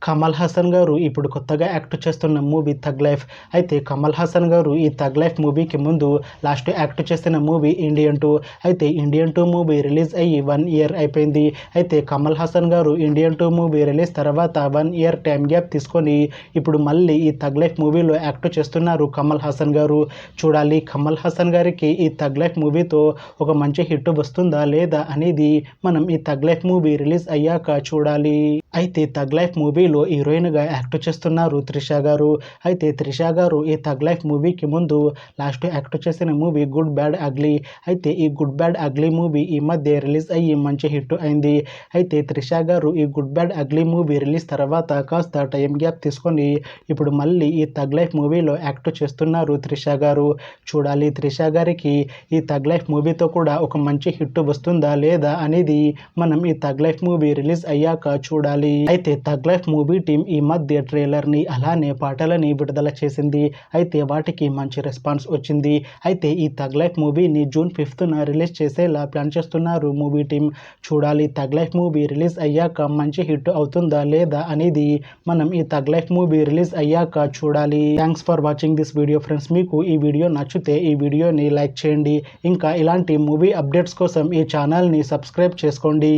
కమల్ హాసన్ గారు ఇప్పుడు కొత్తగా యాక్ట్ చేస్తున్న మూవీ థగ్ లైఫ్. అయితే కమల్ హాసన్ గారు ఈ థగ్ లైఫ్ మూవీకి ముందు లాస్ట్ యాక్ట్ చేసిన మూవీ ఇండియన్ 2. అయితే ఇండియన్ 2 మూవీ రిలీజ్ అయ్యి 1 ఇయర్ అయిపోయింది. అయితే కమల్ హాసన్ గారు ఇండియన్ 2 మూవీ రిలీజ్ తర్వాత 1 ఇయర్ టైం గ్యాప్ తీసుకొని ఇప్పుడు మళ్ళీ ఈ థగ్ లైఫ్ మూవీలో యాక్ట్ చేస్తున్నారు కమల్ హాసన్ గారు. చూడాలి కమల్ హాసన్ గారికి ఈ థగ్ లైఫ్ మూవీతో ఒక మంచి హిట్ వస్తుందా లేదా అనేది మనం ఈ థగ్ లైఫ్ మూవీ రిలీజ్ అయ్యాక చూడాలి. అయితే థగ్ లైఫ్ మూవీలో హీరోయిన్గా యాక్ట్ చేస్తున్నారు త్రిష గారు. అయితే త్రిష గారు ఈ థగ్ లైఫ్ మూవీకి ముందు లాస్ట్ యాక్ట్ చేసిన మూవీ గుడ్ బ్యాడ్ అగ్లీ. అయితే ఈ గుడ్ బ్యాడ్ అగ్లీ మూవీ ఈ మధ్య రిలీజ్ అయ్యి మంచి హిట్ అయింది. అయితే త్రిష గారు ఈ good bad ugly movie release తర్వాత కాస్త టైం గ్యాప్ తీసుకొని ఇప్పుడు మళ్ళీ ఈ థగ్ లైఫ్ మూవీలో యాక్ట్ చేస్తున్నారు త్రిష గారు. చూడాలి త్రిష గారికి ఈ థగ్ లైఫ్ మూవీతో కూడా ఒక మంచి హిట్ వస్తుందా లేదా అనేది మనం ఈ థగ్ లైఫ్ మూవీ రిలీజ్ అయ్యాక చూడాలి. అయితే థగ్ లైఫ్ మూవీ టీం ఈ మధ్య ట్రైలర్ని అలానే పాటలని విడుదల చేసింది. అయితే వాటికి మంచి రెస్పాన్స్ వచ్చింది. అయితే ఈ థగ్ లైఫ్ మూవీని జూన్ 5న రిలీజ్ చేసేలా ప్లాన్ చేస్తున్నారు మూవీ టీం. చూడాలి థగ్ లైఫ్ మూవీ రిలీజ్ అయ్యాక మంచి హిట్ అవుతుందా లేదా అనేది మనం ఈ థగ్ లైఫ్ మూవీ రిలీజ్ అయ్యాక చూడాలి. Thanks for watching this video friends. మీకు ఈ వీడియో నచ్చితే ఈ వీడియోని లైక్ చేయండి. ఇంకా ఇలాంటి మూవీ అప్డేట్స్ కోసం ఈ ఛానల్ని సబ్స్క్రైబ్ చేసుకోండి.